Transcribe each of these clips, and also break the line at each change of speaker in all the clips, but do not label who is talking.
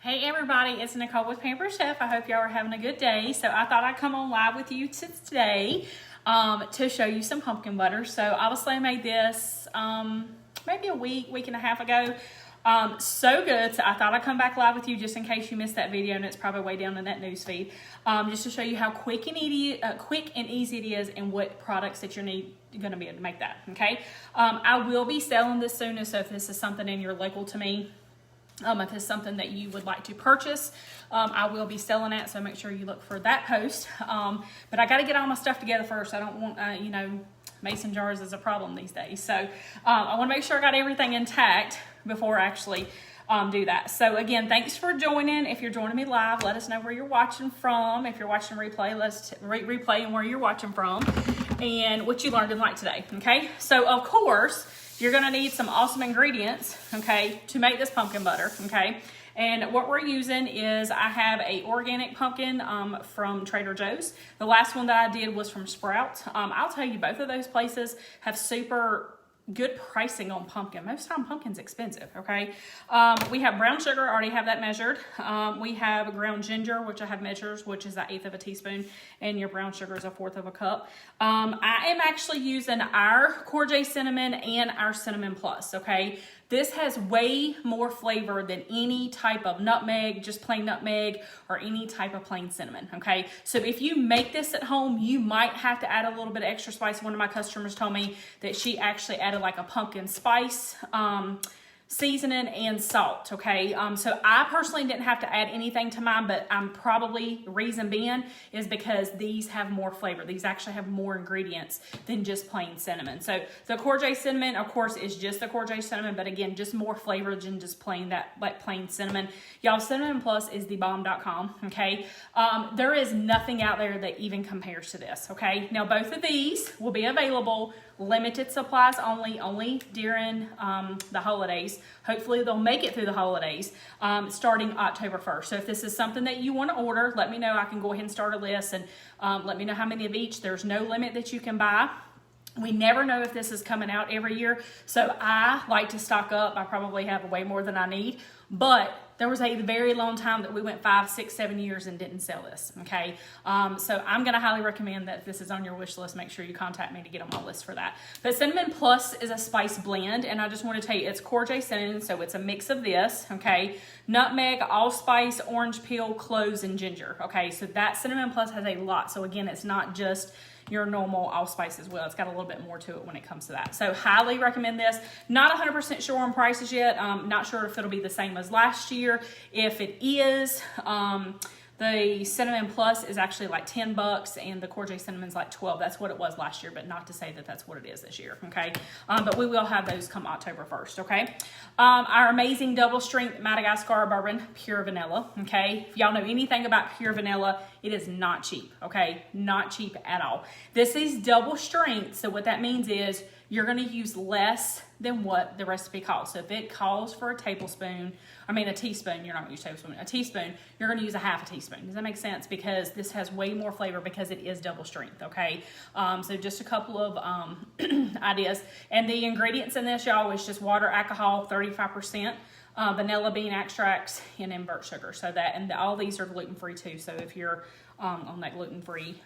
Hey everybody, it's Nicole with Pampered Chef. I hope y'all are having a good day. So I thought I'd come on live with you today to show you some pumpkin butter. So obviously I made this maybe a week and a half ago. So good. So I thought I'd come back live with you just in case you missed that video, and it's probably way down in that news feed. Just to show you how quick and easy it is and what products that you're going to be able to make that. Okay. I will be selling this soon, so if this is something and you're local to me, if it's something that you would like to purchase, I will be selling it, so make sure you look for that post. But I got to get all my stuff together first. I don't want, mason jars is a problem these days. So I want to make sure I got everything intact before I actually do that. So again, thanks for joining. If you're joining me live, let us know where you're watching from. If you're watching replay, let's replay and where you're watching from and what you learned and liked today. Okay, so of course, you're gonna need some awesome ingredients, okay, to make this pumpkin butter, okay? And what we're using is, I have a organic pumpkin from Trader Joe's. The last one that I did was from Sprouts. I'll tell you, both of those places have super good pricing on pumpkin. Most time pumpkin's expensive, okay? We have brown sugar, I already have that measured. We have ground ginger, which I have measures, which is 1/8 of a teaspoon, and your brown sugar is 1/4 of a cup. I am actually using our Core cinnamon and our cinnamon plus, okay? This has way more flavor than any type of nutmeg, just plain nutmeg, or any type of plain cinnamon, okay? So if you make this at home, you might have to add a little bit of extra spice. One of my customers told me that she actually added like a pumpkin spice seasoning and salt, okay? So I personally didn't have to add anything to mine, but the reason being is because these have more flavor. These actually have more ingredients than just plain cinnamon. So the Core cinnamon, of course, is just the Core cinnamon, but again, just more flavor than just plain cinnamon. Y'all, Cinnamon Plus is the bomb.com, okay? There is nothing out there that even compares to this, okay? Now, both of these will be available limited supplies only during the holidays. Hopefully they'll make it through the holidays starting October 1st. So if this is something that you want to order, let me know. I can go ahead and start a list, and let me know how many of each. There's no limit that you can buy. We never know if this is coming out every year, so I like to stock up. I probably have way more than I need, but there was a very long time that we went 5, 6, 7 years and didn't sell this, okay? So I'm gonna highly recommend that if this is on your wish list, make sure you contact me to get on my list for that. But Cinnamon Plus is a spice blend, and I just want to tell you, it's Core cinnamon, so it's a mix of this, okay? Nutmeg, allspice, orange peel, cloves, and ginger, okay? So that Cinnamon Plus has a lot. So again, it's not just your normal allspice as well. It's got a little bit more to it when it comes to that. So highly recommend this. Not 100% sure on prices yet. Not sure if it'll be the same as last year. If it is, the Cinnamon Plus is actually like $10, and the Core Cinnamon's like $12. That's what it was last year, but not to say that that's what it is this year, okay? But we will have those come October 1st, okay? Our amazing double strength Madagascar bourbon, pure vanilla, okay? If y'all know anything about pure vanilla, it is not cheap, okay? Not cheap at all. This is double strength, so what that means is you're gonna use less than what the recipe calls. So if it calls for a teaspoon, you're not gonna use a tablespoon, a teaspoon, you're gonna use 1/2 teaspoon. Does that make sense? Because this has way more flavor because it is double strength, okay? So just a couple of ideas. And the ingredients in this, y'all, is just water, alcohol, 35%, vanilla bean extracts, and invert sugar. So that, and all these are gluten-free too. So if you're on that gluten-free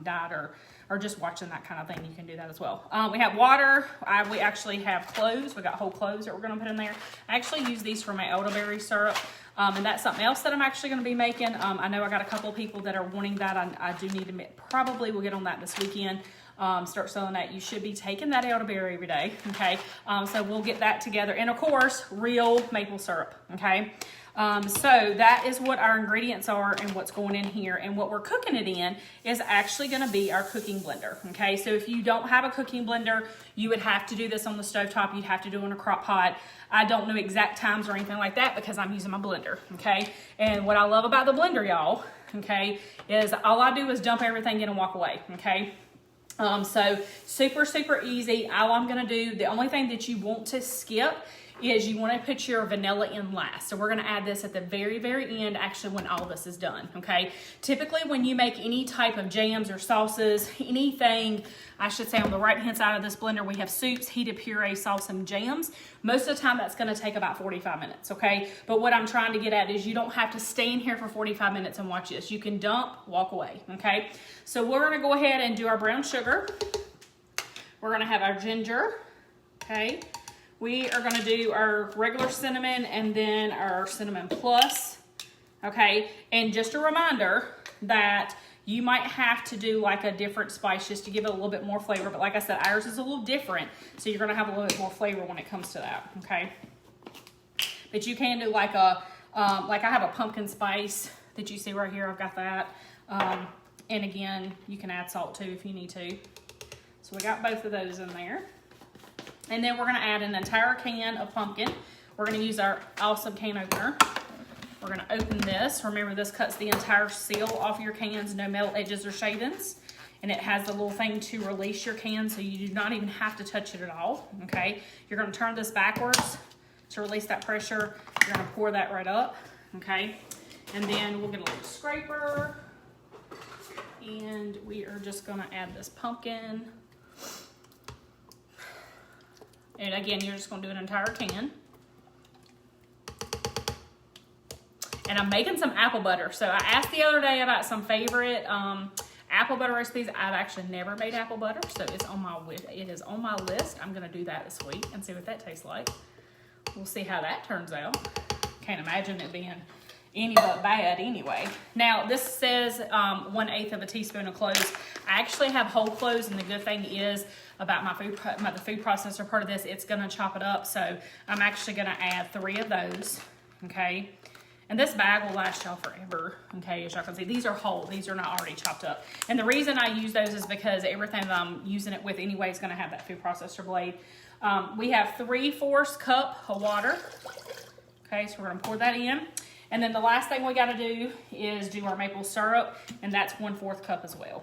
diet or just watching that kind of thing, you can do that as well. We have water. We actually have cloves. We got whole cloves that we're going to put in there. I actually use these for my elderberry syrup, and that's something else that I'm actually going to be making. I know I got a couple of people that are wanting that. I do need to probably will get on that this weekend. Start selling that. You should be taking that elderberry every day, okay? So we'll get that together, and of course, real maple syrup, okay? So that is what our ingredients are and what's going in here, and what we're cooking it in is actually going to be our cooking blender, okay? So if you don't have a cooking blender, you would have to do this on the stovetop. You'd have to do it in a crock pot. I don't know exact times or anything like that because I'm using my blender, okay? And what I love about the blender, y'all, okay, is all I do is dump everything in and walk away, okay? So super easy. All I'm gonna do, the only thing that you want to skip is you want to put your vanilla in last. So we're going to add this at the very, very end, actually when all this is done, okay? Typically when you make any type of jams or sauces, anything, I should say on the right-hand side of this blender, we have soups, heated puree, sauce, and jams. Most of the time that's going to take about 45 minutes, okay? But what I'm trying to get at is you don't have to stay in here for 45 minutes and watch this. You can dump, walk away, okay? So we're going to go ahead and do our brown sugar. We're going to have our ginger, okay? We are going to do our regular cinnamon and then our cinnamon plus, okay? And just a reminder that you might have to do like a different spice just to give it a little bit more flavor. But like I said, ours is a little different, so you're going to have a little bit more flavor when it comes to that, okay? But you can do like a, like I have a pumpkin spice that you see right here. I've got that. And again, you can add salt too if you need to. So we got both of those in there. And then we're going to add an entire can of pumpkin. We're going to use our awesome can opener. We're going to open this. Remember, this cuts the entire seal off your cans, no metal edges or shavings. And it has the little thing to release your can, so you do not even have to touch it at all, okay? You're going to turn this backwards to release that pressure. You're going to pour that right up, okay? And then we'll get a little scraper. And we are just going to add this pumpkin. And again, you're just going to do an entire can. And I'm making some apple butter. So I asked the other day about some favorite apple butter recipes. I've actually never made apple butter, so it is on my list. I'm going to do that this week and see what that tastes like. We'll see how that turns out. Can't imagine it being any but bad anyway. Now, this says 1/8 of a teaspoon of cloves. I actually have whole cloves, and the good thing is about the food processor part of this, it's going to chop it up. So I'm actually going to add 3 of those, okay? And this bag will last y'all forever, okay? As y'all can see, these are whole. These are not already chopped up. And the reason I use those is because everything that I'm using it with anyway is going to have that food processor blade. We have 3/4 cup of water. Okay, so we're going to pour that in. And then the last thing we got to do is do our maple syrup, and that's 1/4 cup as well.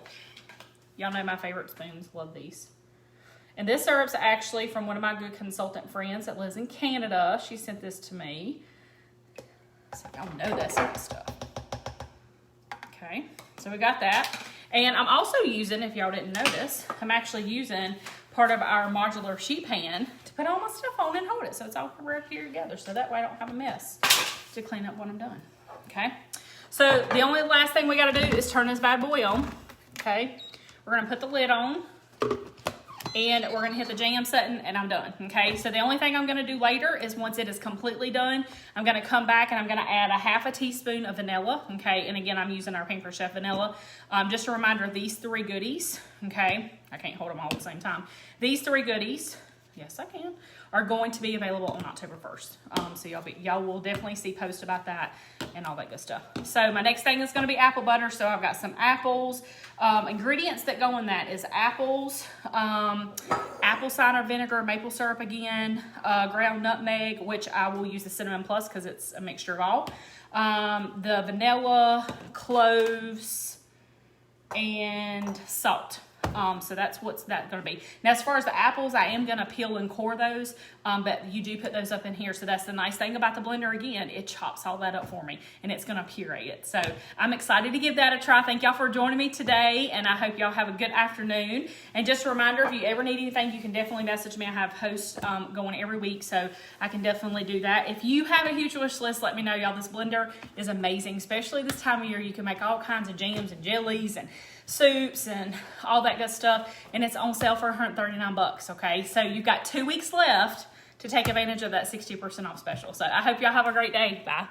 Y'all know my favorite spoons. Love these. And this syrup's actually from one of my good consultant friends that lives in Canada. She sent this to me. So y'all know that sort of stuff. Okay, so we got that. And I'm also using, if y'all didn't notice, I'm actually using part of our modular sheet pan to put all my stuff on and hold it. So it's all right here together. So that way I don't have a mess to clean up when I'm done. Okay, so the only last thing we got to do is turn this bad boy on. Okay, we're going to put the lid on. And we're going to hit the jam setting, and I'm done, okay? So the only thing I'm going to do later is once it is completely done, I'm going to come back and I'm going to add 1/2 teaspoon of vanilla, okay? And again, I'm using our Pampered Chef vanilla. Just a reminder, these 3 goodies, okay? I can't hold them all at the same time. These 3 goodies, yes I can, are going to be available on October 1st. So y'all will definitely see posts about that and all that good stuff. So my next thing is going to be apple butter. So I've got some apples. Ingredients that go in that is apples, apple cider vinegar, maple syrup again, ground nutmeg, which I will use the cinnamon plus because it's a mixture of all. The vanilla, cloves, and salt. So that's what's that going to be. Now, as far as the apples, I am going to peel and core those, but you do put those up in here. So that's the nice thing about the blender. Again, it chops all that up for me, and it's going to puree it. So I'm excited to give that a try. Thank y'all for joining me today, and I hope y'all have a good afternoon. And just a reminder, if you ever need anything, you can definitely message me. I have hosts going every week, so I can definitely do that. If you have a huge wish list, let me know, y'all. This blender is amazing, especially this time of year. You can make all kinds of jams and jellies and soups and all that good stuff, and it's on sale for $139, okay? So you've got 2 weeks left to take advantage of that 60% off special. So I hope y'all have a great day. Bye.